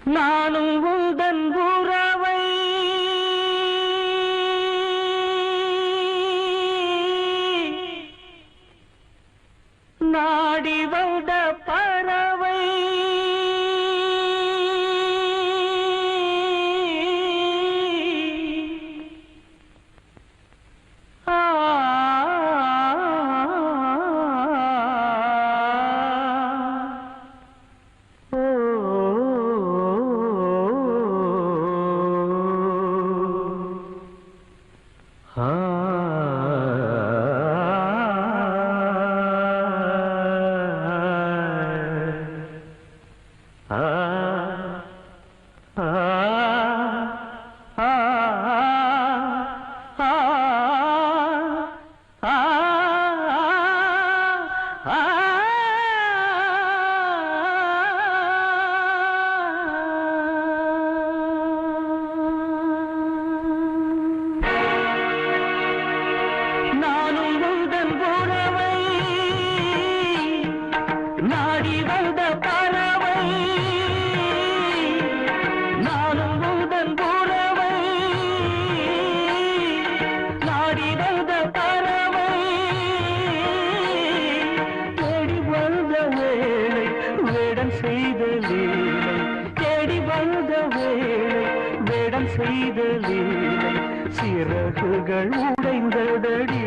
நானும் உந்தன் உறவை நாடி வந்த பறவை நாடி வந்த பறவை நானும் உந்தன் உறவை நாடி வந்த பறவை தேடி வந்த வேளை வேடம் செய்த லீலை தேடி வந்த வேளை வேடம் செய்த லீலை சிறகுகள் உடைந்ததடி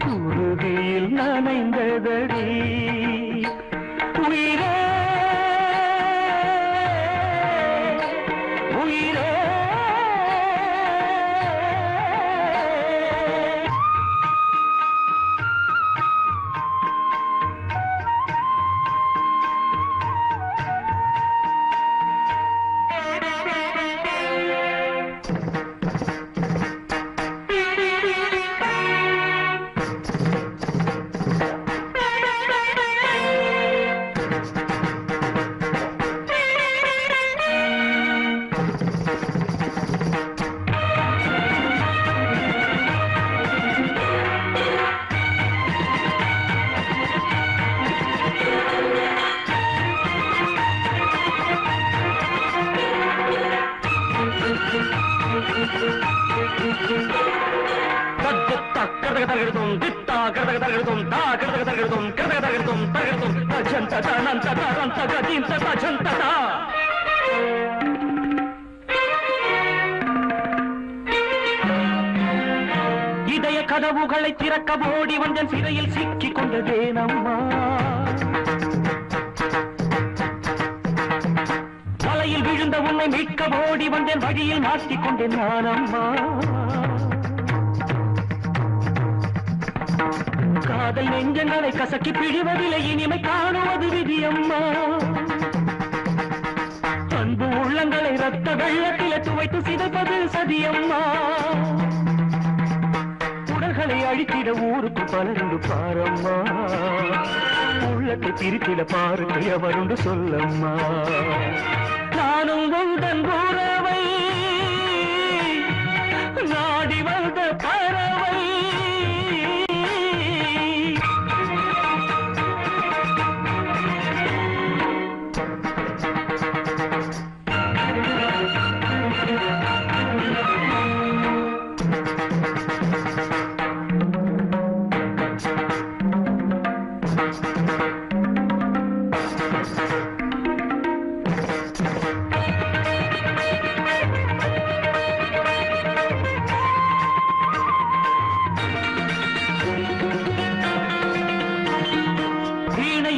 குருதியில் நனைந்ததடி உயிரே உயிரே இதய கதவுகளை திறக்க ஓடி வந்தேன் சிறையில் சிக்கிக் கொண்டதேனம்மா வலையில் விழுந்த உன்னை மீட்க ஓடி வந்தேன் வழியில் மாட்டிக் கொண்டேன் நானம்மா காதல் நெஞ்சங்களை கசக்கி பிழிவதில்லை இனிமை காணுவது விதியம்மா அன்பு உள்ளங்களை ரத்த வெள்ளத்திலே துவைத்து சிதைப்பது சதியம்மா உடல்களை அழித்திட ஊருக்கு பலருண்டு பாரம்மா உள்ளத்தை பிரித்திட பாருக்கு எவருண்டு சொல்லம்மா நானும் உந்தன் உறவை நாடி வந்த பறவை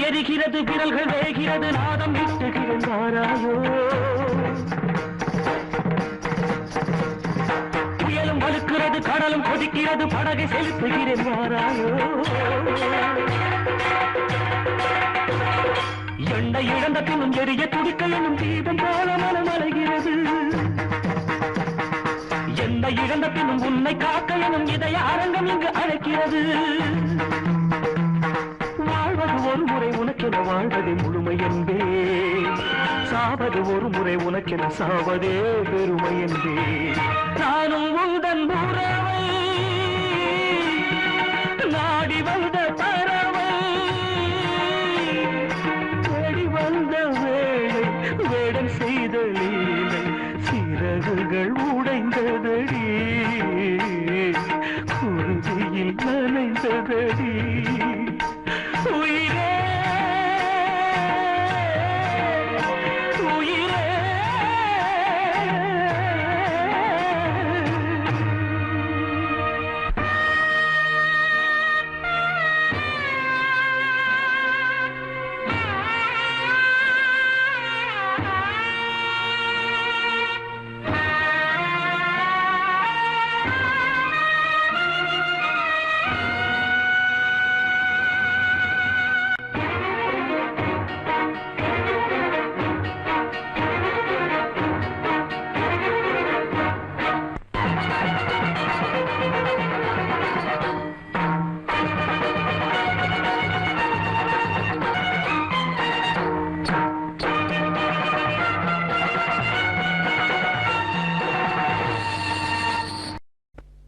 எரிகிறது விரல்கள் வேகிறது நாதம் விட்டுகின்றாராயோ புயலும் வலுக்கிறது கடலும் கொதிக்கிறது படகை செலுத்துகிறேன் வாராயோ எண்ணெய் இழந்த பின்னும் எரிய துடிக்க எனும் தீபம் போல மனம் அலைகிறது எண்ணெய் இழந்த பின்னும் உன்னை காக்க எனும் இதய அரங்கம் இங்கு அழைக்கிறது ஒரு முறை உனக்கென வாழ்வதே முழுமை என்பே சாவது ஒரு முறை உனக்கென சாவதே பெருமை என்பே நானும் உந்தன் உறவை நாடி வந்த பறவை தேடி வந்த வேளை வேடம் செய்த லீலை சிறகுகள் உடைந்ததடி குருதியில் நனைந்ததடி உயிரே உயிரே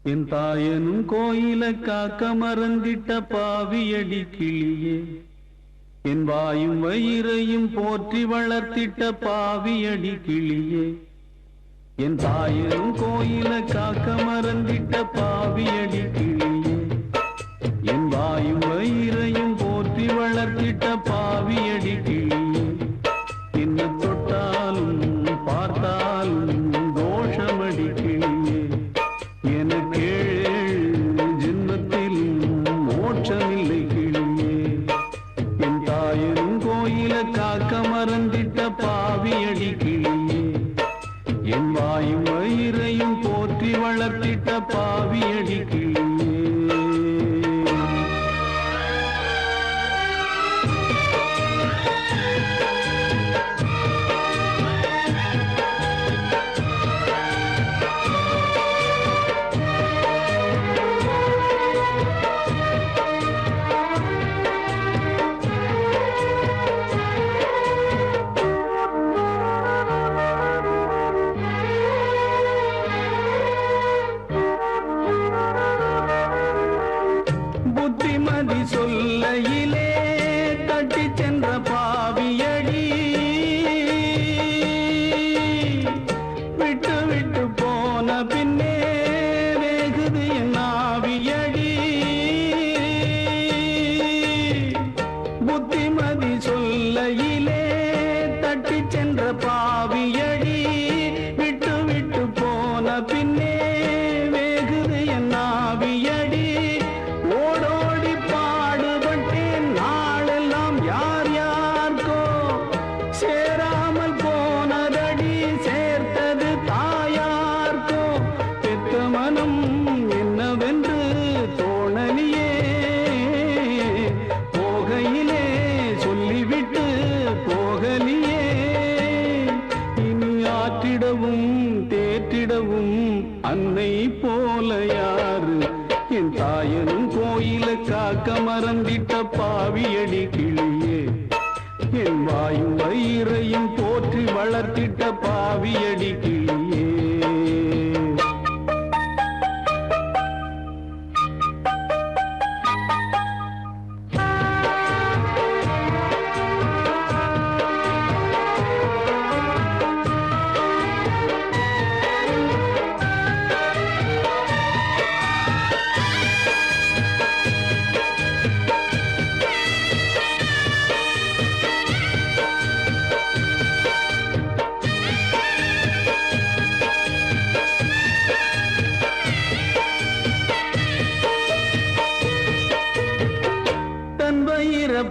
என் தாயனும் கோயில காக்க மறந்திட்ட பாவியடி கிளியே என் வாயும் வயிறையும் போற்றி வளர்த்திட்ட பாவியடி கிளியே என் தாயனும் கோயில காக்க மறந்திட்ட பாவியடி கிளியே என் வாயும் வயிறையும் போற்றி வளர்த்திட்ட பாவியடி கிளியே என்ன தொட்டாலும் பார்த்தாலும் தோஷமடி கிளியே எனக்கு ஜென்மத்திலும் மோட்சமில்லை கிளியே என் தாயனும் கோயில காக்க மறந்திட்ட பாவியடி கிளியே என் வாயும் வயிறையும் போற்றி வளர்த்திட்ட பாவியடி கிளியே புத்திமதி சொல்லையிலே தட்டி சென்ற பாவியடி விட்டு விட்டு போன பின்னே வேகுது என் ஆவியடி புத்திமதி சொல்லையிலே தட்டி சென்ற பாவியடி விட்டு விட்டு போன பின்னே வேகுது என் ஆவியடி ஓடோடி பாடுபட்டேன் நாளெல்லாம் யார் யார்கோ சேராமல் போனதடி சேர்த்தது தாயார்கோ பெத்த மனம் என்னவென்று தோணலியே போகையிலே சொல்லிவிட்டு போகலியே இனி ஆற்றிடவும் தேற்றிடவும் அன்னை போல யாரு என் தாயனும் கோயில காக்க மறந்திட்ட பாவியடி கிளியே என் வாயும் வயிறையும் போற்றி வளர்த்திட்ட பாவியடி கிளியே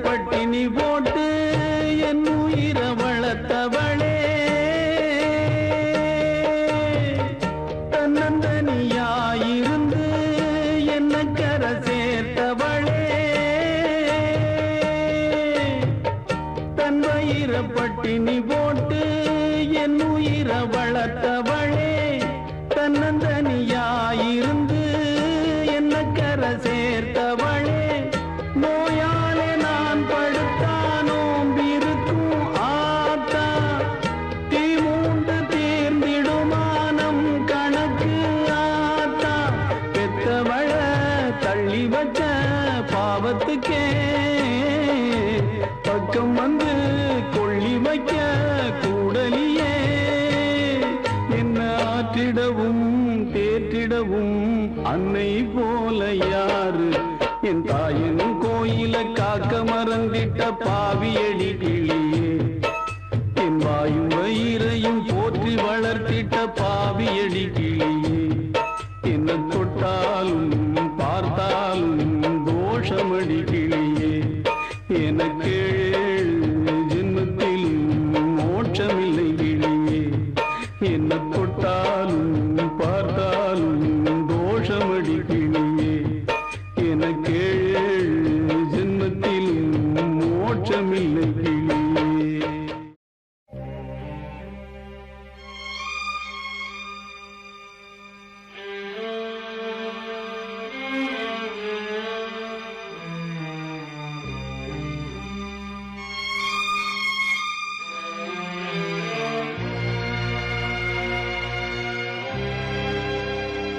பட்டினி போட்டு என் உயிர வளர்த்தவளே தன்னந்தனியாயிருந்து என்ன கரை சேர்த்தவளே தன் வயிற பட்டினி போட்டு என் உயிர வளர்த்தவளே தன்னந்தனியாயிருந்து என்ன கரை சேர்த்தவளே நோயாலே நான் படுத்தானோம் இருக்கும் ஆத்தா தீ மூண்டு தீர்ந்திடுமானம் கணக்கு ஆத்தா பெத்தவள தள்ளி வச்ச பாவத்துக்கே பக்கம் வந்து கொள்ளி வைக்க கூட என் தாயின் கோயில காக்க மறந்திட்ட பாவியடி கிளியே, என் வாயும் வயிறையும் போற்றி வளர்த்திட்ட பாவியடி கிளியே, என்ன தொட்டாலும் பார்த்தாலும் தோஷமடி கிளியே, எனக்கு ஜென்மத்திலும் மோட்சமில்லை கிளியே, என்ன தொட்டாலும் பார்த்தாலும் தோஷமடி கிளியே, எனக்கு ஜென்மத்திலும் மோட்சமில்லை கிளியே.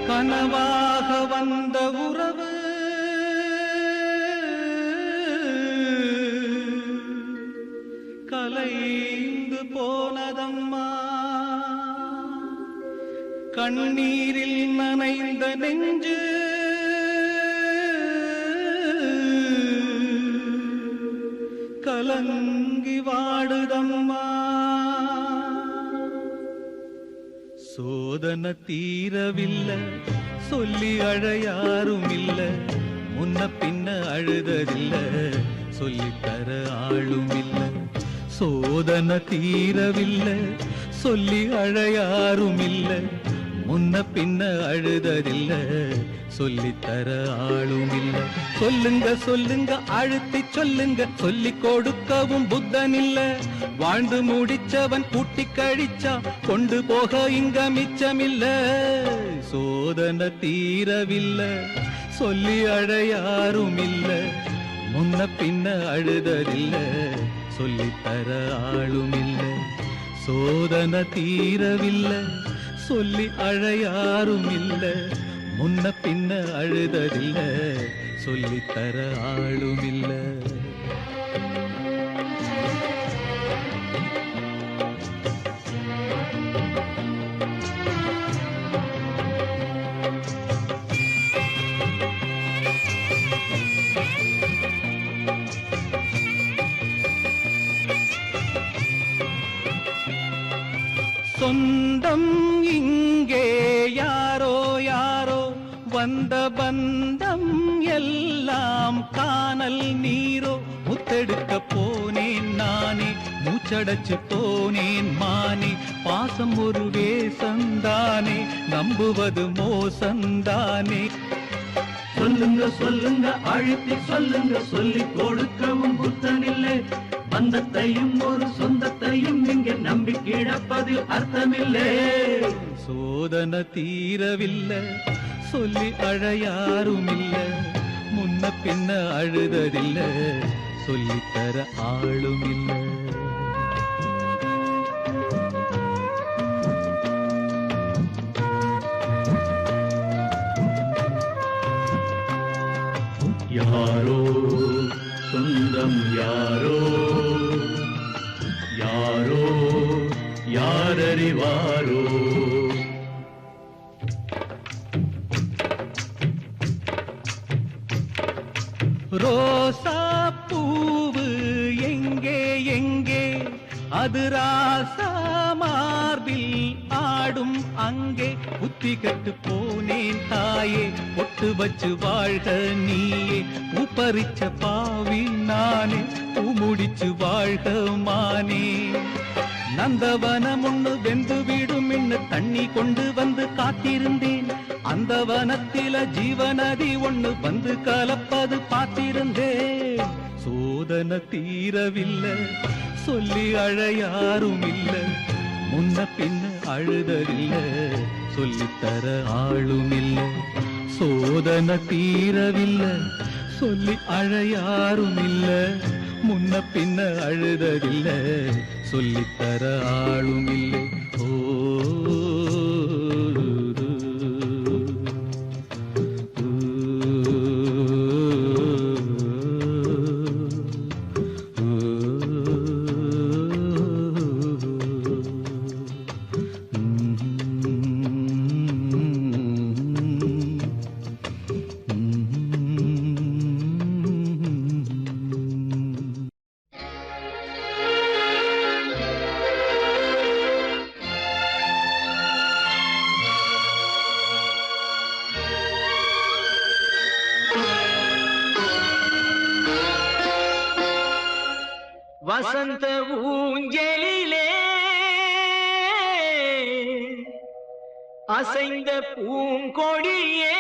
கனவாக வந்த உறவு கலைந்து போனதம்மா, கண்ணீரில் நனைந்த நெஞ்சு கலங்கி வாடுதம்மா. சோதனை தீரவில்லை, சொல்லி அழ யாரும் இல்ல, முன்ன பின்ன அழுததில்ல, சொல்லித்தர ஆளும் இல்ல. சோதனை தீரவில்லை, சொல்லி அழ யாரும் இல்ல, முன்ன பின்ன அழுததில்ல, சொல்லித்தர ஆளும் இல்ல. சொல்லுங்க சொல்லுங்க அழுத்தி சொல்லுங்க, சொல்லி கொடுக்கவும் புத்தன் இல்ல. வாழ்ந்து முடிச்சவன் கூட்டி கழிச்சா கொண்டு போக இங்க மிச்சமில்ல. சோதனை தீரவில்லை, சொல்லி அழ யாரும் இல்ல, முன்ன பின்ன அழுததில்ல, சொல்லித்தர ஆளும் இல்ல. சோதனை தீரவில்லை, சொல்லி அழ யாரும் இல்ல, முன்ன பின்ன அழுததில்ல, சொல்லித்தர ஆளும் இல்ல. சொந்தம் இங்கே யாரோ யாரோ, வந்த பந்தம் எல்லாம் காணல் நீரோ. முத்தெடுக்க போனேன் நானே, மூச்சடைச்சு போனேன் மானே. பாசம் ஒரு வேசந்தானே, நம்புவது மோசந்தானே. சொல்லுங்க சொல்லுங்க அழுத்தி சொல்லுங்க, சொல்லி கொடுக்கவும் புத்தனில்லை. பந்தத்தையும் ஒரு சொந்தத்தையும் இங்கே நம்பி கிடப்பதில் அர்த்தமில்லை. சோதனை தீரவில்லை, சொல்லி அழ யாரும் இல்ல, முன்ன பின்ன அழுததில்ல, சொல்லித்தர ஆளும் இல்ல. யாரோ சொந்தம் யாரோ யாரோ யாரறிவாரோ. ரோசா பூவு எங்கே எங்கே, அது ராசா மார்பில் ஆடும் அங்கே. புத்தி கட்டு போனேன் தாயே, பொட்டு வச்சு வாழ்க நீயே. பூப்பறிச்ச பாவி நானே, பூ முடிச்சு வாழ்க மானே. நந்தவனம் ஒண்ணு வெந்து விடும் இன்னு தண்ணி கொண்டு வந்து காத்திருந்தேன். அந்த வனத்தில ஜீவநதி ஒண்ணு வந்து கலப்பது பார்த்திருந்தேன். சோதனை தீரவில்லை, சொல்லி அழ யாரும் இல்ல, முன்ன பின்ன அழுததில்ல, சொல்லித்தர ஆளும் இல்ல. சோதனை தீரவில்லை, சொல்லி அழ யாரும் இல்ல, முன்ன பின்ன அழுததில்ல, சொல்லித்தர ஆளும் இல்லை. ஓ வசந்த ஊஞ்சலிலே அசைந்த பூங்கொடியே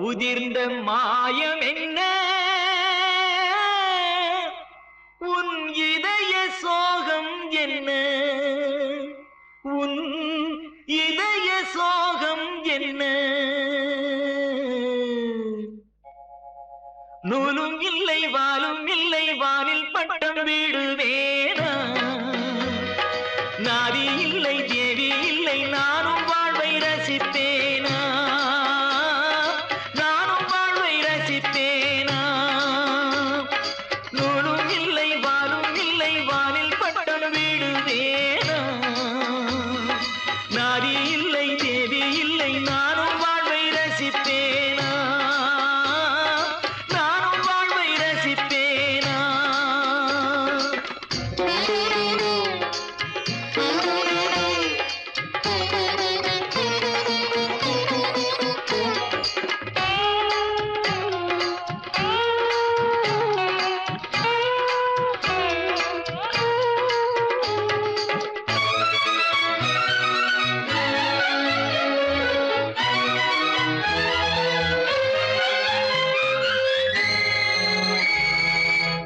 உதிர்ந்த மாயம் என்ன உன் இதய சோகம் என்ன உன் இதய சோகம் என்ன நூலும் இல்லை வாலும் இல்லை வானில் பட்டம் வீடுவேனா நாதி இல்லை தேவி இல்லை நானும் வாழ்வை ரசிப்பேனா நானும் வாழ்வை ரசிப்பேனா நூலும் இல்லை வாலும் இல்லை வானில் பட்டம் வீடுவேனா நாதி இல்லை தேவி இல்லை நானும் வாழ்வை ரசிப்பேனா நானும் வாழ்வை ரசிப்பேனா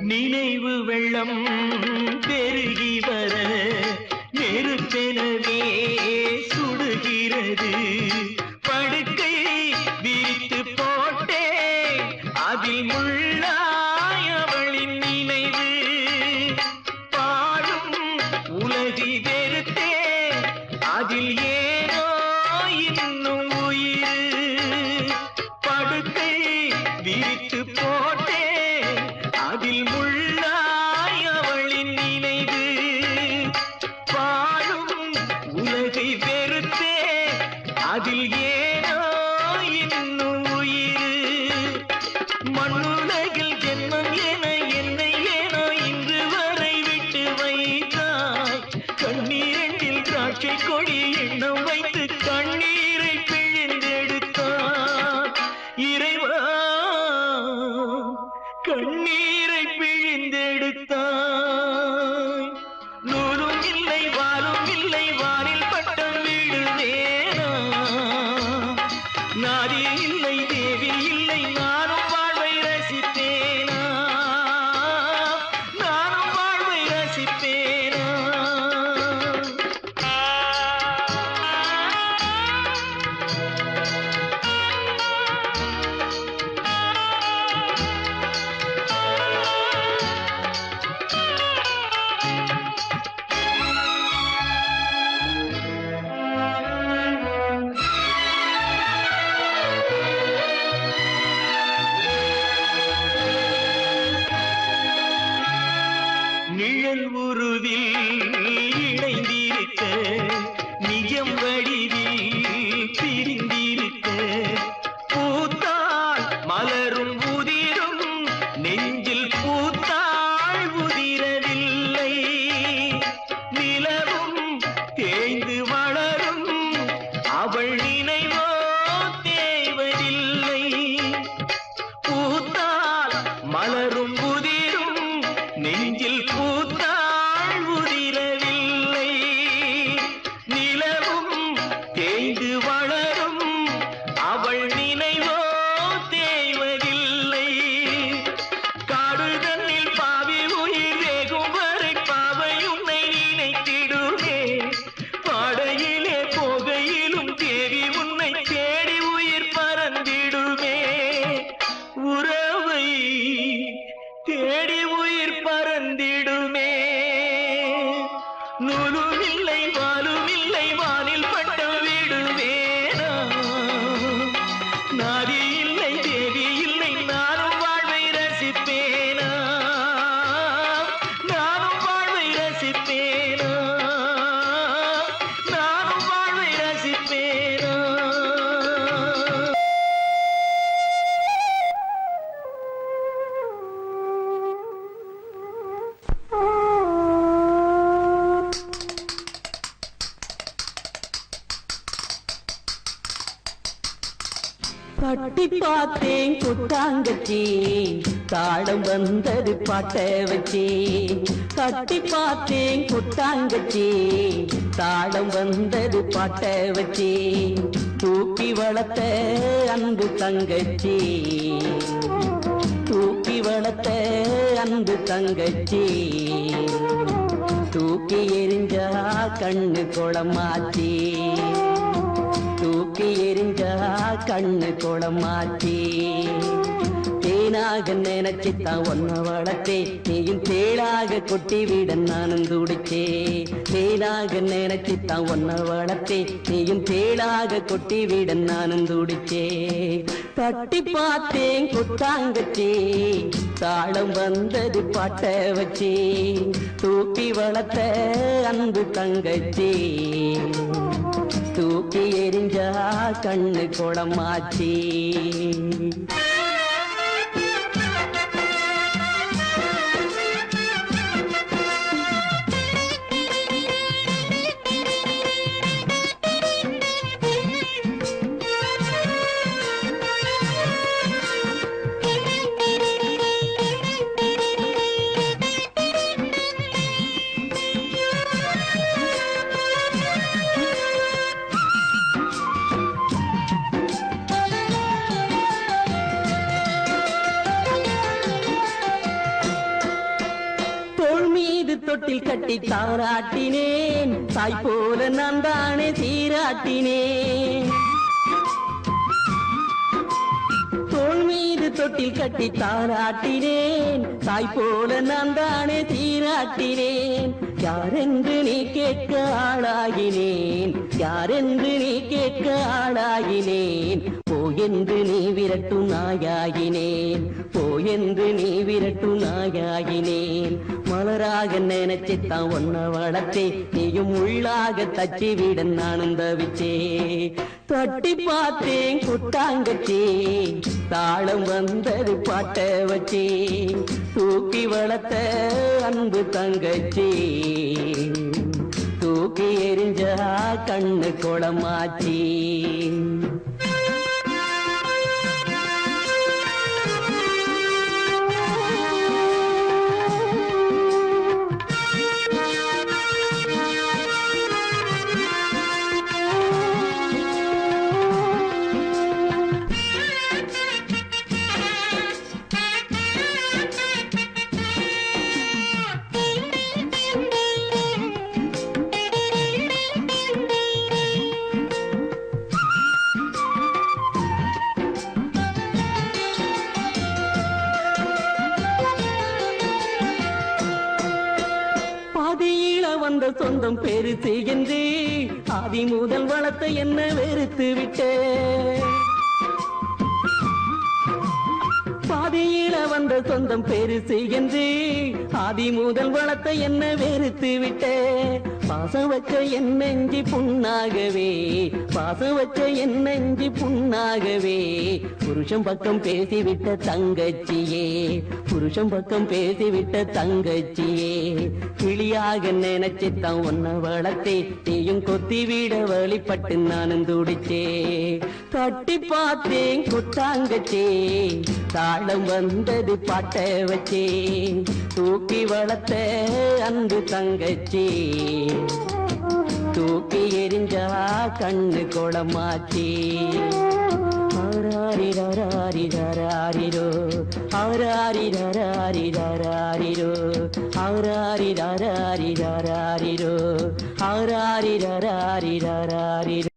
நினைவு வெள்ளம் பெருகி வர நெருப்பெனவே சுடுகிறது படுக்கை விரித்து போட்டே அதில் முள்ளாய் அவளின் நினைவு பாடும் உலகி வெறுத்தே அதில் ஏனோ இன்னும் உயிர் படுக்கை விரித்து போட்டே அதில் முள்ளாய் அவளின் நினைவு வாழும் உலகை வெறுத்தே அதில் ஏனோ இன்னும் உயிர் மண்ணுலகில் ஜென்மம் என என்னை ஏனோ இன்று வரை விட்டு வைத்தாய் கண்ணீரில் திராட்சை கொடி எண்ணம் வைத்து கண்ணீரை பிழிந்தெடுத்தார் இறைவா கண்ணீரை பிழிந்தெடுத்தாய் நூலும் இல்லை வாலும் இல்லை வானில் பட்டம் வீடுவேனா நாதி இல்லை தேவி இல்லை நானும் வாழ்வை ரசிப்பேனா நானும் வாழ்வை ரசிப்பேனா நிழல் உருவில் இணைந்திருக்க நிஜம் வடிவில் பிரிந்திருக்க பூத்தாள் மலரும் உதிரும் நெஞ்சில் பூத்தாள் உதிரவில்லை நிலவும் தேய்ந்து வளரும் அவள் நினைவோ தேவதில்லை பூத்தாள் மலரும் உதிரும் நெஞ்சில் பூத்தாள் உதிரவில்லை நிலவும் தேய்ந்து வளரும் அவள் நினைவோ தேய்வதில்லை காடுதன்னில் பாவி உயிர் வேகும் வரை பாவை உன்னை நினைத்திடுமே பாடையிலே போகையிலும் தேவி உன்னை தேடி உயிர் பறந்திடுமே உறவை தேடி உயிர் பறந்திடுமே தட்டி பார்த்தேன் கொட்டாங்கச்சி தாளம் வந்தது பாட்ட வச்சி தட்டி பார்த்தேன் கொட்டாங்கச்சி தாளம் வந்தது பாட்ட வச்சி தூக்கி வளர்த்த அன்பு தங்கச்சி தூக்கி வளர்த்த அன்பு தங்கச்சி தூக்கி எரிஞ்சா கண்ணு குளமாச்சி தூக்கி எரிஞ்சா கண்ணு குளமாச்சி தேனாக நினைச்சுத்தான் ஒன்ன வளர்த்தே நீயும் தேளாக கொட்டி விட நானும் துடிச்சே தேனாக நினைச்சுத்தான் ஒன்ன வளர்த்தே நீயும் தேளாக கொட்டி விட நானும் துடிச்சே தட்டி பார்த்தேன் கொட்டாங்கச்சி தாளம் வந்தது பாட்ட வச்சி தூக்கி வளர்த்த அன்பு தங்கச்சி தூக்கி எரிஞ்சா கண்ணு குளமாச்சி தொட்டில் கட்டி தாராட்டினேன் தாய் போல நான் தானே சீராட்டினேன் தோள் மீது தொட்டில் கட்டி தாராட்டினேன் தாய் போல நான் தானே சீராட்டினேன் யாரென்று நீ கேட்க ஆளாகினேன் யாரென்று நீ கேட்க ஆளாகினேன் போயென்று நீ விரட்டு நாயாகினேன் போயென்று நீ விரட்டு நாயாகினேன் மலராக நினைச்சுத்தான் ஒன்ன வளர்த்தே நீயும் உள்ளாக தச்சி விட நானும் தவிச்சே தட்டி பார்த்தேன் கொட்டாங்கச்சி தாளம் வந்தது பாட்ட வச்சி தூக்கி வளர்த்த அன்பு தங்கச்சி தூக்கி எரிஞ்சா கண்ணு குளமாச்சி வந்த சொந்தம் பெருத்து என்று ஆதி முதல் வளர்த்த என்ன வெறுத்து விட்டே பாதியில வந்த சொந்தம் பெருசு என்று ஆதி முதல் வளர்த்த என்ன வெறுத்து விட்டே பாசம் வச்ச என் நெஞ்சி புண்ணாகவே பாசம் வச்ச என் நெஞ்சி புண்ணாகவே புருஷன் பக்கம் பேசிவிட்ட தங்கச்சியே புருஷன் பக்கம் பேசிவிட்ட தங்கச்சியே கிளியாக நினைச்சுத்தான் ஒன்ன வளர்த்தே நீயும் கொத்தி விட வழிபட்டு நானும் துடிச்சே தட்டி பார்த்தேன் கொட்டாங்கச்சே தாளம் வந்தது பாட்ட வச்சே தூக்கி வளர்த்த அன்பு தங்கச்சி தூக்கி எரிஞ்சா கண்ணு குளமாச்சி ஆராரிராரிராரிரோ ஆராரிராரிராரிரோ ஆராரிராரிராரிரோ ஆராரிராரிராரிரோ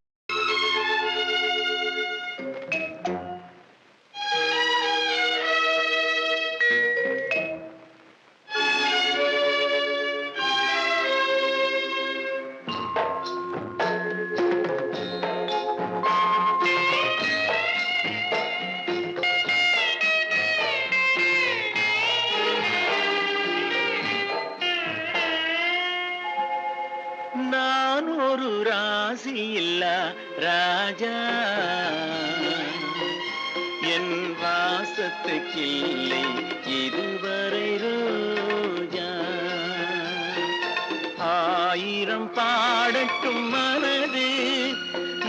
நான் ஒரு ராசி இல்ல ராஜா என் வாசத்துக்கில்லை இதுவரை ரோஜா ஆயிரம் பாடட்டும் மனது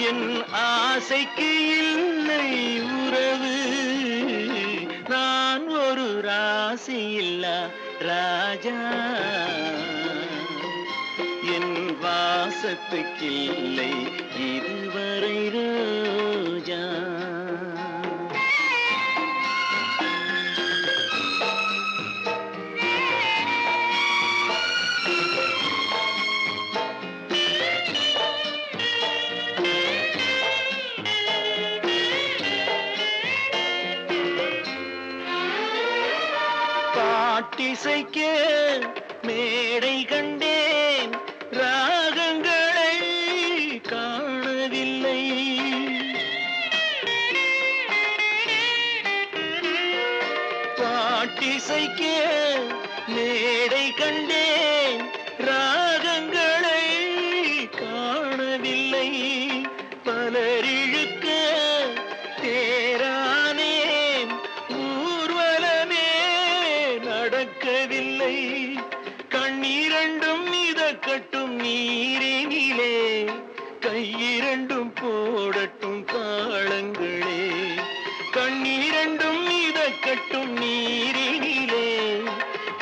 என் ஆசைக்கு இல்லை உறவு. நான் ஒரு ராசி இல்லா ராஜா, என் வாசத்துக்கில்லை இதுவரை ரோஜா. பாட்டிசைக்க மேடை கண்டேன், ராகங்களை காணவில்லை. பாட்டிசைக்க மேடை கண்டேன், ராகங்களை காணவில்லை. பலரிழுக்க தேரானேன், ஊர்வலமே நடக்கவில்லை. கண்ணீரண்டும் மிதக்கட்டும் நீரினிலே, கையிரண்டும் போடட்டும் தாளங்களே. கண்ணீரண்டும் மிதக்கட்டும் நீரினிலே,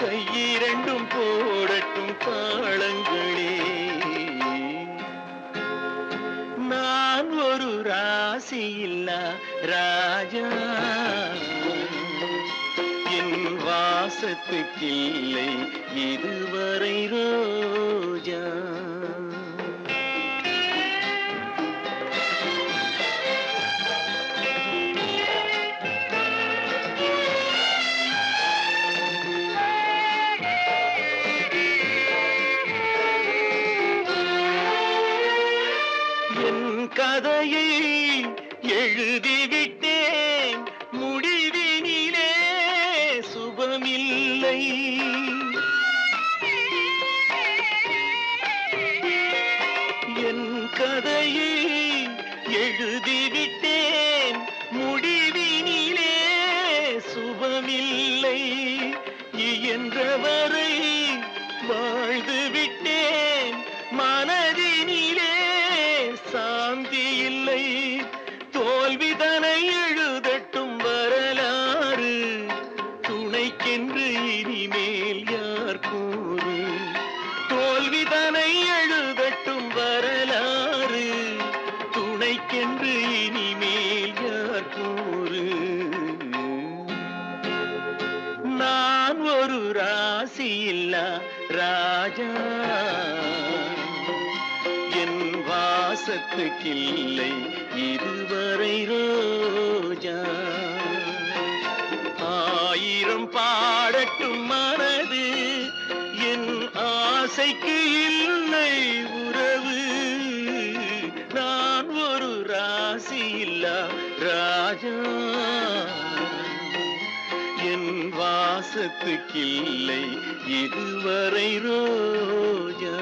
கையிரண்டும் போடட்டும் தாளங்களே. நான் ஒரு ராசி இல்லா ராஜா, என் வாசத்துக்கில்லை இதுவரை ரோஜா. என் கதையை எழுதிவிட்டேன், முடிவினிலே சுபமில்லை. என் கதையை எழுதிவிட்டேன், முடிவினிலே சுபமில்லை. இயன்றவரை வாழ்ந்து விட்டேன், மனதினிலே சாந்தி இல்லை. தோல்விதனை எழுதட்டும் வரலாறு, துணைக்கென்று இனிமேல் யார் கூறு. தோல்விதனை எழுதட்டும் வரலாறு, துணைக்கென்று இனிமேல் யார் கூறு. நான் ஒரு ராசி இல்லா ராஜா, என் வாசத்துக்கில்லை இதுவரை ரோஜா. ஆயிரம் பாடட்டும் மனது, என் ஆசைக்கு இல்லை உறவு. நான் ஒரு ராசி இல்லா ராஜா, என் வாசத்துக்கில்லை இதுவரை ரோஜா.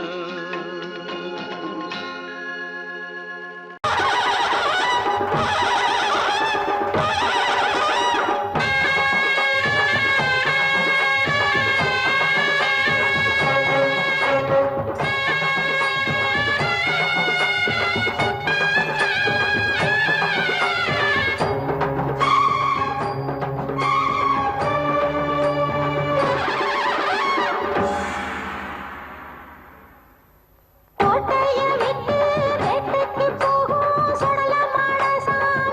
கோட்டைய விட்டு வேட்டைக்கு போகும் சுடலமான சாமி.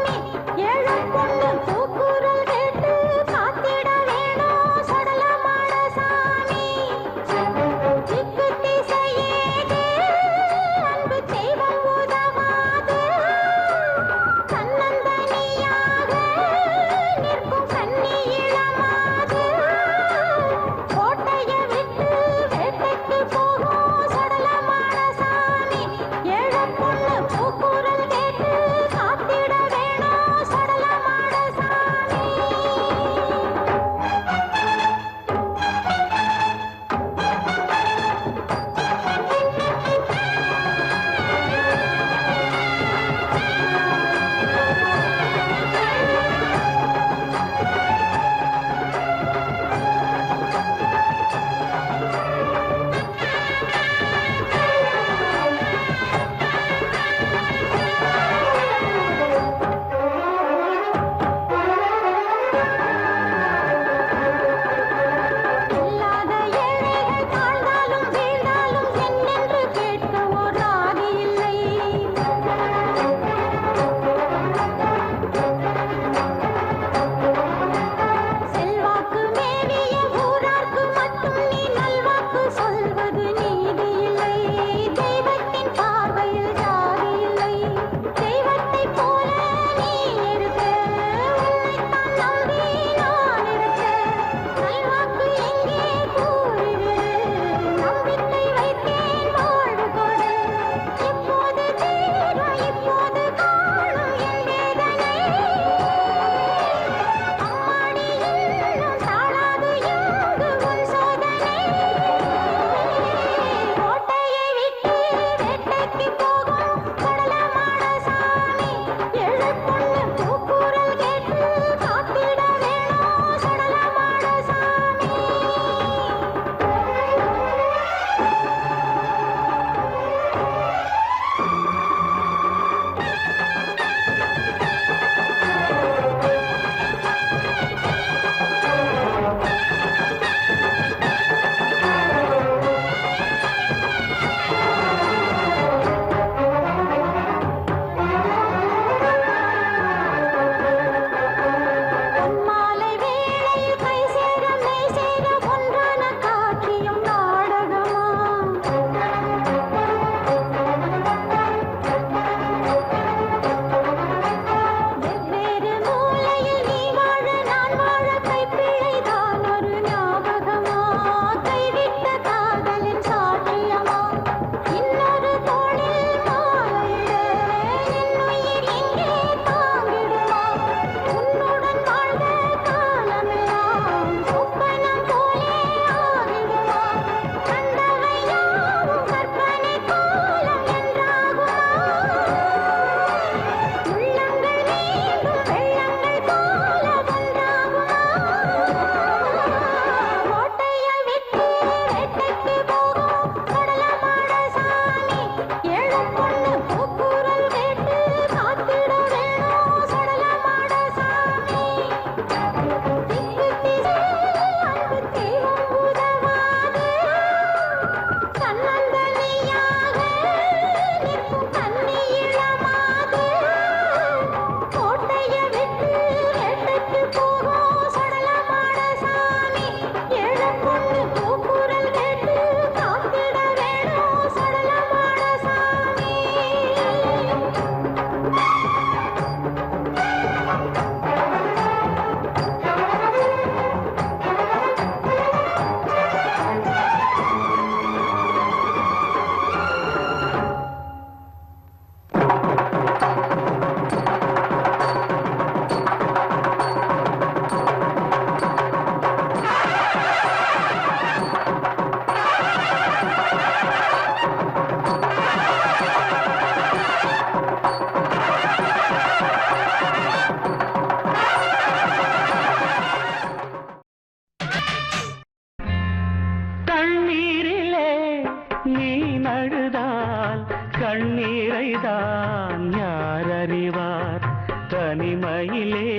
நீ நழுதால் கண்ணீரைதான் யார் அறிவார் தனிமையிலே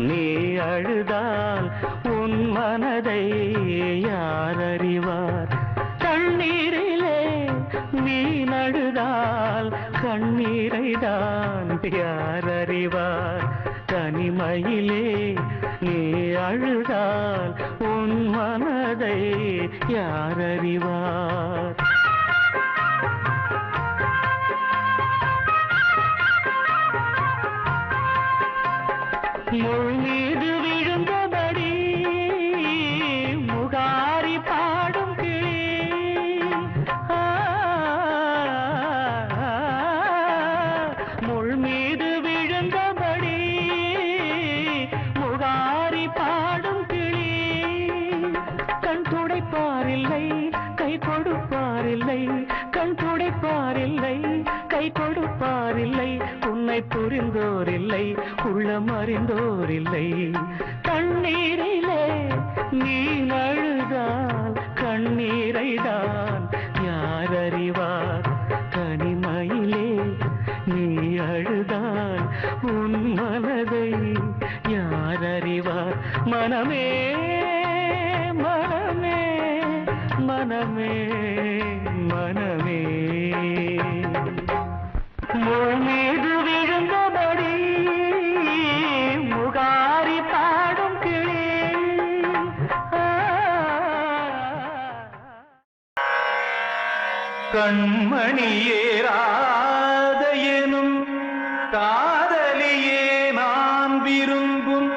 நீ அழுதால் உன் மனதை யார் அறிவார் தண்ணீரிலே நீ நழுதால் கண்ணீரைதான் யார் அறிவார் தனிமையிலே நீ அழுதால் உன் மனதை யார் அறிவார் முள் மீது விழுந்தபடி முகாரி பாடும் கிளி முள் மீது விழுந்தபடி முகாரி பாடும் கிளி கண் துடைப்பாரில்லை கை கொடுப்பாரில்லை கண் துடைப்பாரில்லை கை கொடுப்பாரில்லை உன்னை புரிந்தோரில்லை உள்ளம் அறிந்தோரில்லை தண்ணீரிலே நீ அழுதால் கண்ணீரைதான் யார் அறிவார் தனிமையிலே நீ அழுதால் உன் மனதை யார் அறிவார் மனமே மனமே மனமே மனமே முள் மீது விழுந்தபடி முகாரி பாடும் கிளி கண்மணியேராத எனும் காதலியே நான் விரும்பும்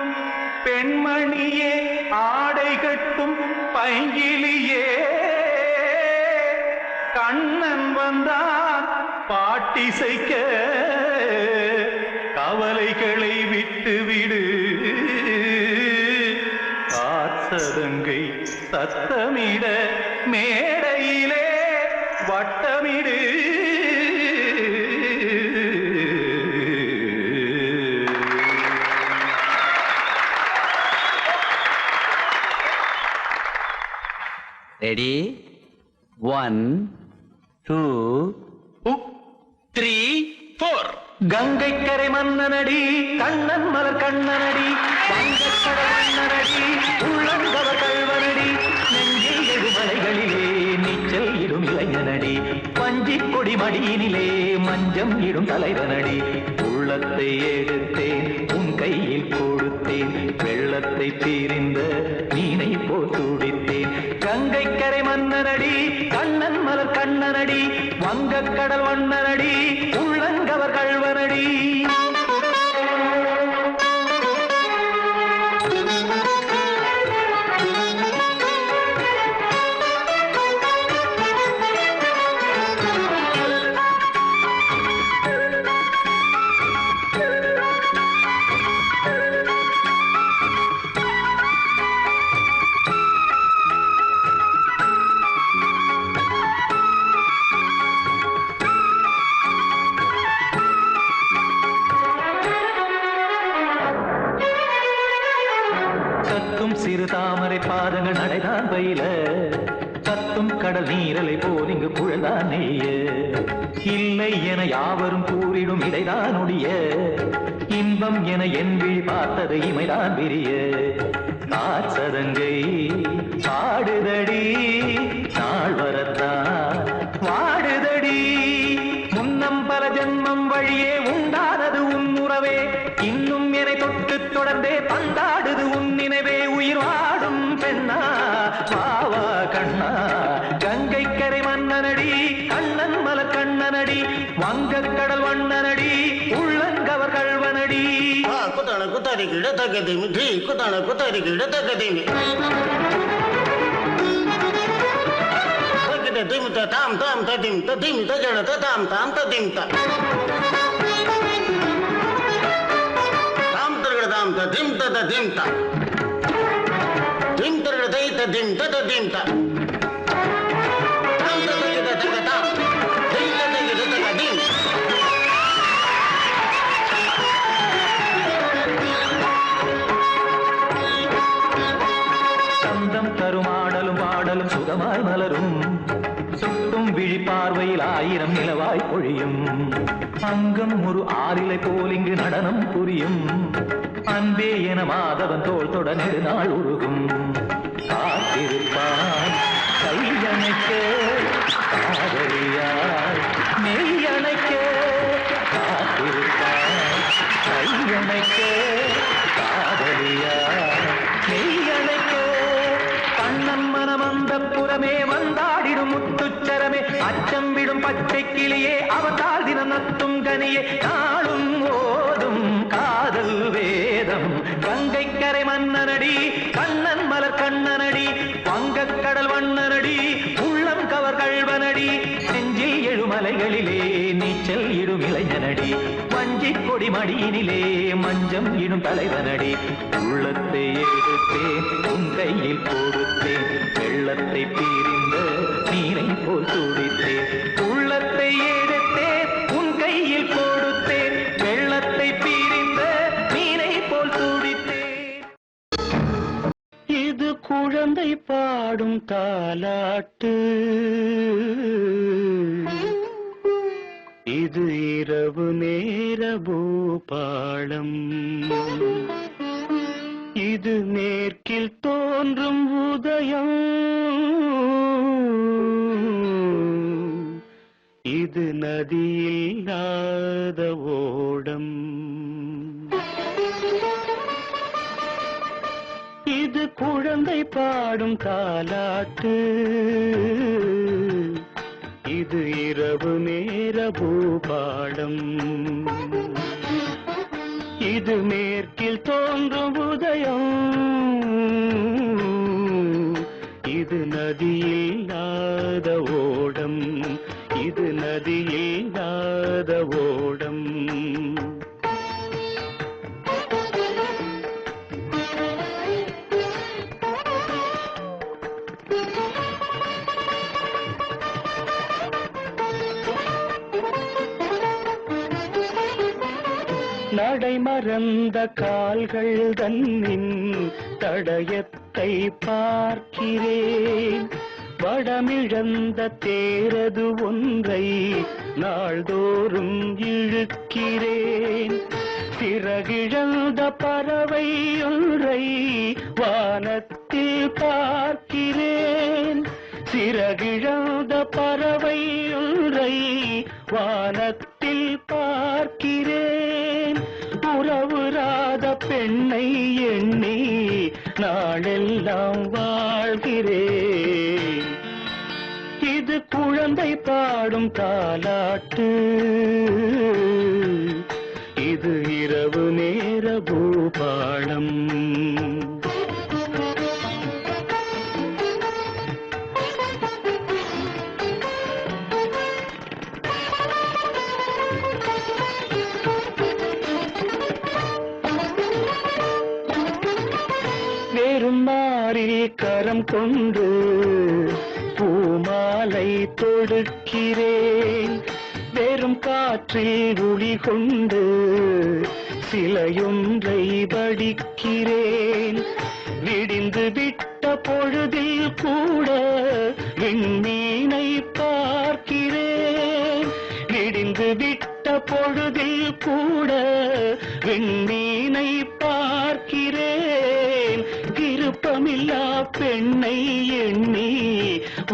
பெண்மணியே ஆடை கட்டும் பைங்கிலியே கண்ணன் வந்தான் பாட்டிசைக்க கவலைகளை விட்டுவிடு காத்ததங்கை சத்தமிட மேடையிலே வட்டமிடு ரெடி 1 2 3 4 கங்கைக்கரை மன்னனடி கண்ணன் மலர் கண்ணனடி வங்கக்கடல் மன்னனடி உள்ளங்கவர் கல்வனடி நெஞ்சில் எழுமலைகளிலே நீச்சல் இடும் இளைஞனடி பஞ்சிக் கொடி மடியினிலே மஞ்சம் இடும் தலைவனடி உள்ளத்தை எடுத்தேன் உன் கையில் கொடுத்தேன் வெள்ளத்தை தீரிந்த மீனை போல் துடித்தேன் கங்கைக்கரை மன்னனடி கண்ணன் மலர் கண்ணனடி வங்கக்கடல் மன்னனடி உள்ளங்கவர் கல்வனடி சிறு தாமரை பாதங்கள் நடைதான் பயில கத்தும் கடல் நீரலை போல் இங்கு புழல்தான் நெய்ய இல்லை என யாவரும் கூறிடும் இடைதான் ஒடிய இன்பம் என என் விழி பார்த்தது இமைதான் விரிய காச்சதங்கை பாடுதடி நாள் வரத்தான் வாடுதடி முன்னம் பல ஜென்மம் வழியே உண்டானது உன் உறவே இன்னும் என்னை தொட்டு தொடர்ந்தே பந்தாடுது உன் நினைவே உயிர் வாடும் பெண்ணா வாவா கண்ணா கங்கைக்கரை மன்னனடி கண்ணன் மலர் கண்ணனடி வங்கக்கடல் வண்ணனடி உள்ளங்கவர் கல்வனடி குத்தான குத்தாரி கிட தகதிமி டி குத்தான குத்தாரி கிட தகதிமி தகத திமித தாம் தாம் ததிம் ததிம் தஜட தாம் தாம் ததிம் த தாம் தர்கட தாம் ததிம் ததிம் த திம் தர்கட தை ததிம் ததிம் த தாம் தர்கட தகத தாம் திம் தர்கட தகதிம் தரும் ஆடலும் பாடலும் சுகமாய் மலரும் சுட்டும் விழி பார்வையில் 1000 நிலவாய் பொழியும் அங்கம் ஒரு ஆறிலை போல் இங்கு நடனம் புரியும் அன்பே என மாதவன் தோள் தொட நெடுநாள் உருகும் காத்திருப்பான் கையணைக்க காதலியார் மெய்யணைக்க காத்திருப்பான் கையணைக்க காதலியார் மெய்யணைக்க கண்ணன் மனம் அந்த புறமே வந்தாடிடும் முத்துச்சரமே அச்சம் விடும் பச்சை கிளியே அவதால் தினம் நத்தும் கனியே நாளும் ஓதும் காதல் வேதம் கங்கை கரை மன்னனடி கண்ணன் மலர் கண்ணனடி வங்கக் கடல் வண்ணனடி உள்ளம் கவர் கள்வனடி நெஞ்சில் எழுமலைகளிலே நீச்சல் இடும் இளைஞனடி வஞ்சிக் கொடி மடியினிலே மஞ்சம் இடும் தலைவனடி உள்ளத்தை எடுத்தேன் உன் கையில் கொடுத்தேன் வெள்ளத்தை பீரிந்த நீரை போல் துடித்தேன் உள்ளத்தை எடுத்தேன் உன் கையில் கொடுத்தேன் வெள்ளத்தை பீரிந்த மீனை போல் துடித்தேன் இது குழந்தை பாடும் தாலாட்டு இது இரவு நேர பூபாளம் இது மேற்கில் தோன்றும் உதயம் இது நதியில்லாத ஓடம் இது குழந்தை பாடும் தாலாட்டு இது இரவு நேர பூபாடம் இது மேற்கில் தோன்றும் உதயம் இது நதியில்லாத ஓடம் இது நதியில்லாத ஓடம் நடை மறந்த கால்கள் தன்னின் தடயத்தை பார்க்கிறேன் வடமிழந்த தேரது ஒன்றை நாள்தோறும் இழுக்கிறேன் சிறகிழந்த பறவை ஒன்றை வானத்தில் பார்க்கிறேன் சிறகிழந்த பறவை ஒன்றை வானத்தில் பார்க்கிறேன் உறவுறாத பெண்ணை எண்ணி நாளெல்லாம் வாழ்கிறேன் இது குழந்தை பாடும் தாலாட்டு இது இரவு நேர பூபாளம் கரம் கொண்டு பூமாலை தொடுக்கிறேன் வெறும் காற்றில் ஒளி கொண்டு சிலையொன்றை வடிக்கிறேன் விடிந்து விட்ட பொழுதில் கூட விண்மீனை பார்க்கிறேன் விடிந்து விட்ட பொழுதில் கூட விண்மீனை பார்க்கிறேன் விருப்பமில்லா பெண்ணை எண்ணி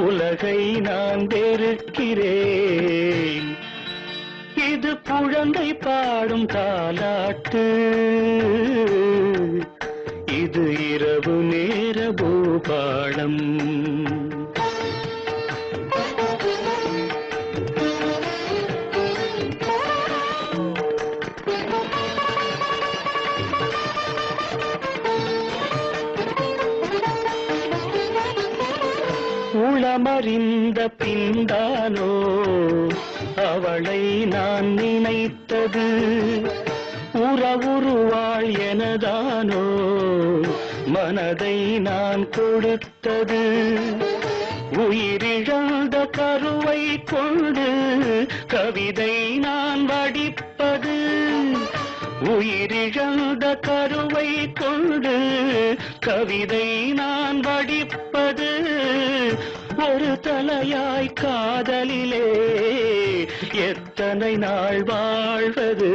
உலகை நான் வெறுக்கிறேன் இது குழந்தை பாடும் தாலாட்டு இது இரவு நேர பூபாளம் உளமறிந்த பின்தானோ அவளை நான் நினைத்தது உறவுருவாள் எனதானோ மனதை நான் கொடுத்தது உயிரிழந்த கருவை கொண்டு கவிதை நான் வடிப்பது உயிரிழந்த கருவை கொண்டு கவிதை நான் வடிப்பது ஒரு தலையாய் காதலிலே எத்தனை நாள் வாழ்வது?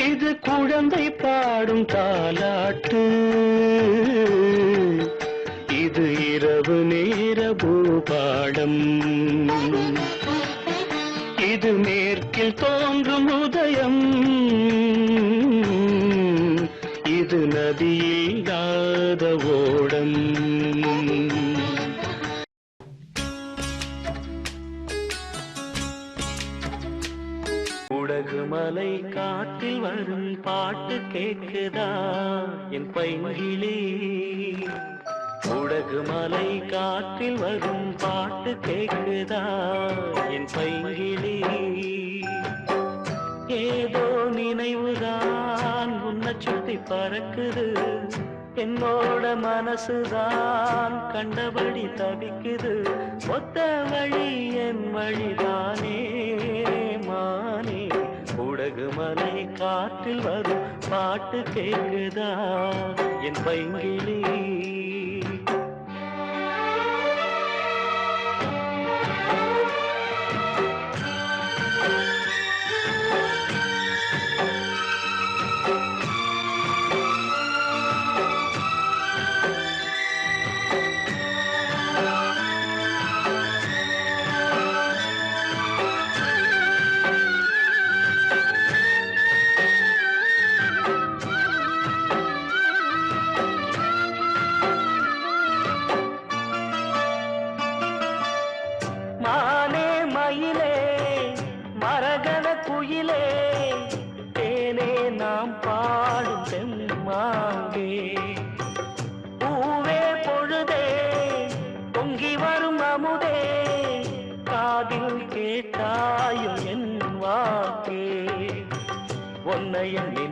இது குழந்தை பாடும் தாலாட்டு, இது இரவு நேர பூபாடம். இது மேற்கில் தோன்றும் உதயம், இது நதியில்லாத ஓடம். உடகுமலை காட்டில் வரும் பாட்டு கேக்குதா என் பைங்கிளி? உடகுமலை காற்றில் வரும் பாட்டு கேக்குதா என் பைங்கிளி? ஏதோ நினைவுதான் உன்னை சுத்தி பறக்குது, என்னோட மனசுதான் கண்டபடி தவிக்குது. ஒத்த வழி என் வழிதானே மானே. உடகுமலை காற்றில் வரும் பாட்டு கேக்குதா என் பைங்கிளி?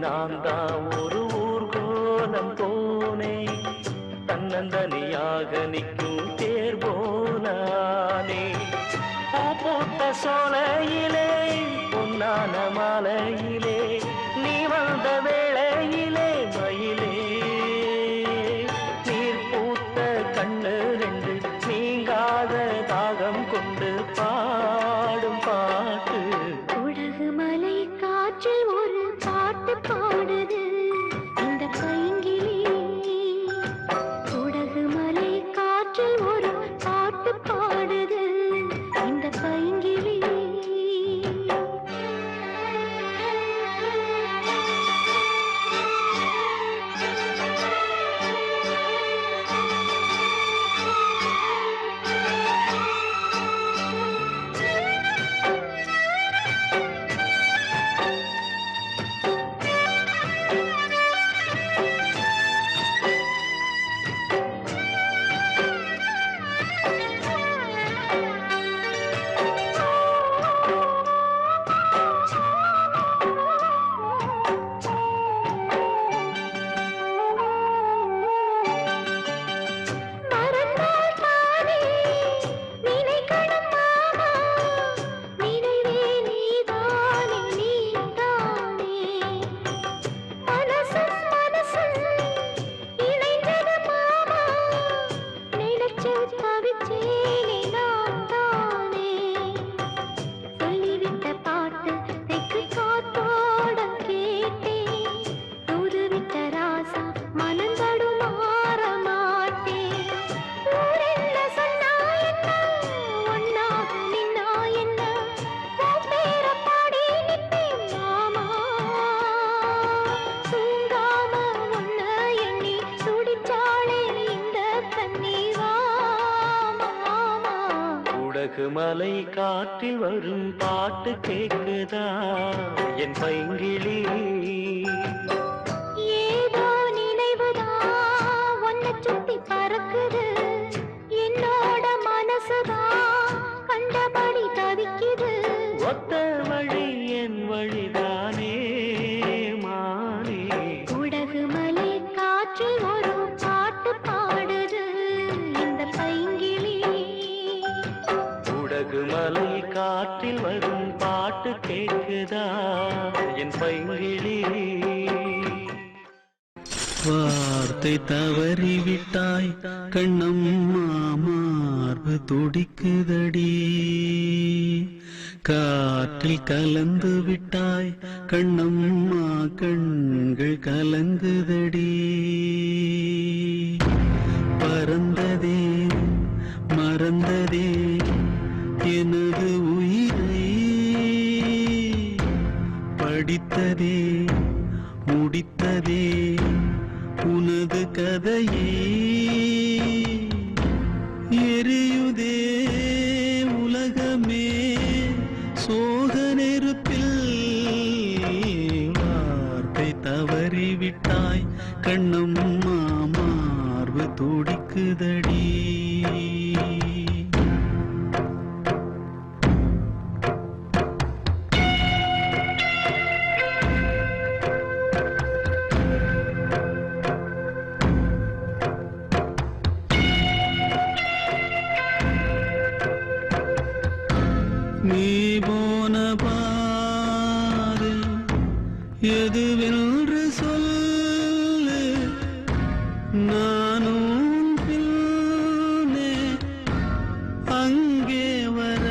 நான் தான் ஒரு ஊர்கோலம் போனே, தன்னந்தனியாக நிற்கும் தேர் போனானே. பூத்த சோலையிலே பொன்னான மாலையிலே நீ வந்த வேளையிலே மயிலே, நீர் பூத்த கண்ணு ரெண்டு நீங்காத தாகம் கொண்டு பாடும் பாட்டு. உடகுமலை காற்றில் ஒரு பாட்டு பாடுது இந்த பைங்கிளி. உடகுமலை காற்றில் ஒரு பாட்டு பாடுது இந்த பைங்கிளி. உடகுமலை காற்றில் வரும் பாட்டு கேக்குதா என் பைங்கிளி? ஏதோ நினைவுதான் உன்னை சுத்தி பறக்குது, என்னோட மனசுதான் கண்டபடி தவிக்குது. ஒத்த வழி என் வழிதானே மானே. உடகுமலை காற்றில் ஒரு பாட்டு பாடுது இந்த பைங்கிளி. உடகுமலை காற்றில் வரும் பாட்டு கேக்குதா என் பைங்கிளி? வார்த்தை தவறிவிட்டாய் கண்ணம்மா துடிக்குதடி காற்றில் கலந்து விட்டாய் கண்ணம்மா கண்கள் கலங்குதடி பறந்ததே மறந்ததே எனது உயிரை படித்ததே முடித்ததே உனது கதையே எரியுதே உலகமே சோக நெருப்பில் வார்த்தை தவறிவிட்டாய் கண்ணம்மா மார்பு துடிக்குதடி நீ போன பாரு எதுவென்று சொல்லு நானும் பின்னே அங்கே வர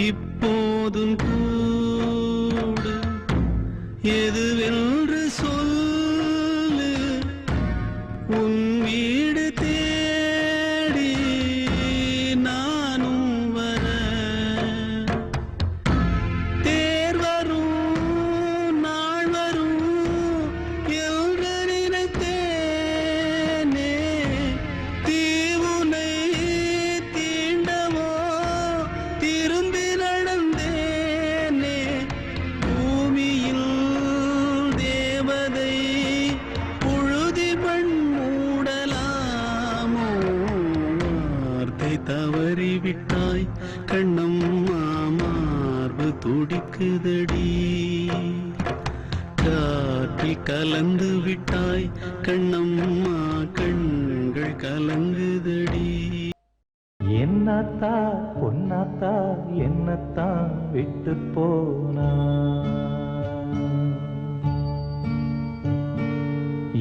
இப்போதும் கூடு எதுவென்று சொல்லு உன் வீடு தேடி நானும் வர தேர் வரும் நாள் வரும் என்று நினைத்தேனே தீவுனை தீண்டவோ திரும்பி நடந்தேனே பூமியில் தேவதை புழுதி மண் மூடலாமோ வார்த்தை தவறிவிட்டாய் கண்ணம்மா மார்பு துடிக்குதடி காற்றில் கலந்து விட்டாய் கண்ணம்மா கண்கள் கலங்குதடி என்னத்தா பொன்னாத்தா என்னத்தான் விட்டு போனா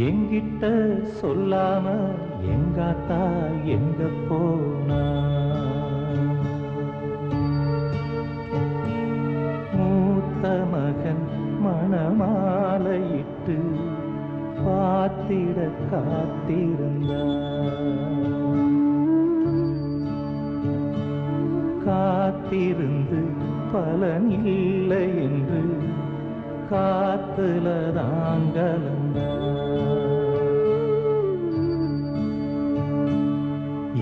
எங்கிட்ட சொல்லாம எங்காத்தா எங்க போனா மூத்த மகன் மணமாலையிட்டு பாத்திட காத்திருந்து பலனில்லை என்று காத்துல தாங்கலந்த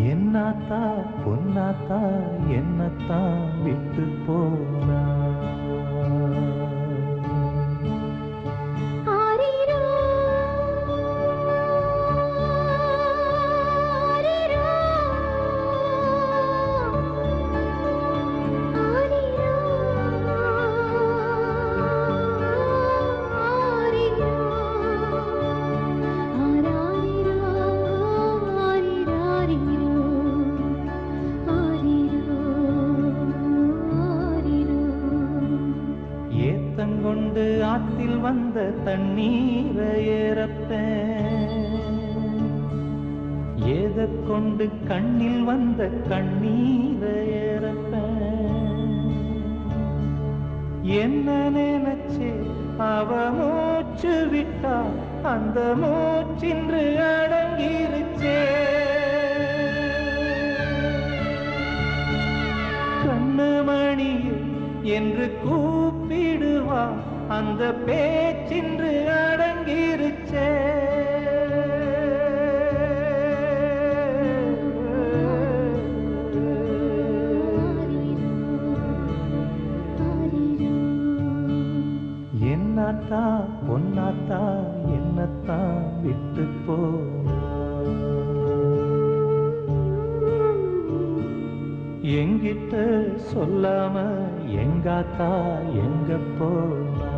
என்னத்தா பொன்னாத்தா என்னத்தான் விட்டு போனா கொண்டு ஆத்தில் வந்த தண்ணீரை ஏறப்பேன் ஏத கொண்டு கண்ணில் வந்த கண்ணீரை ஏறப்பேன் என்ன நினைச்சே அவ மூச்சு விட்டா அந்த மூச்சின்று அடங்கிருச்சே கண்ணுமணியே என்று கூப்பிடுவா அந்த பேச்சின்று அடங்கிருச்சே என்னத்தா பொன்னாத்தா என்னத்தான் விட்டு போனா எங்கிட்ட சொல்லாம எங்காத்தா எங்க போனா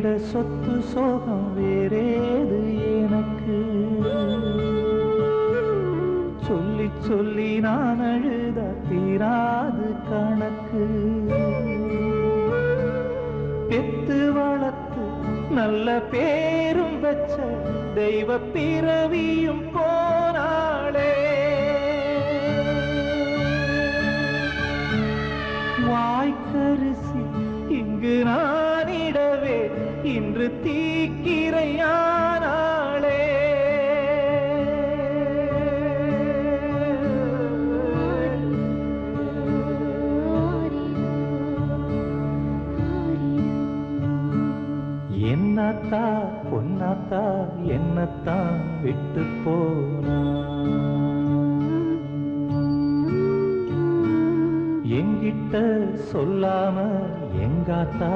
விட சொத்து சோகம் வேறேது எனக்கு சொல்லி சொல்லி நான் அழுத தீராது கணக்கு பெத்து வளர்த்து நல்ல பேரும் வச்ச தெய்வ பிறவியும் போனாளே வாய்க்கரிசி இங்கு நானிடவே இன்று தீக்கிரையானாளே என்னத்தா பொன்னாத்தா என்னத்தான் விட்டு போனா எங்கிட்ட சொல்லாம எங்காத்தா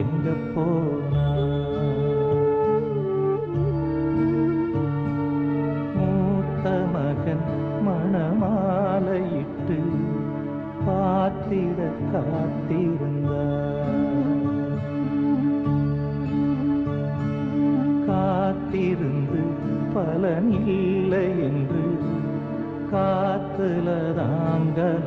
எங்க போனா மூத்த மகன் மணமாலையிட்டு பார்த்திட காத்திருந்தார் காத்திருந்து பலனில்லை என்று காத்துல தாங்கல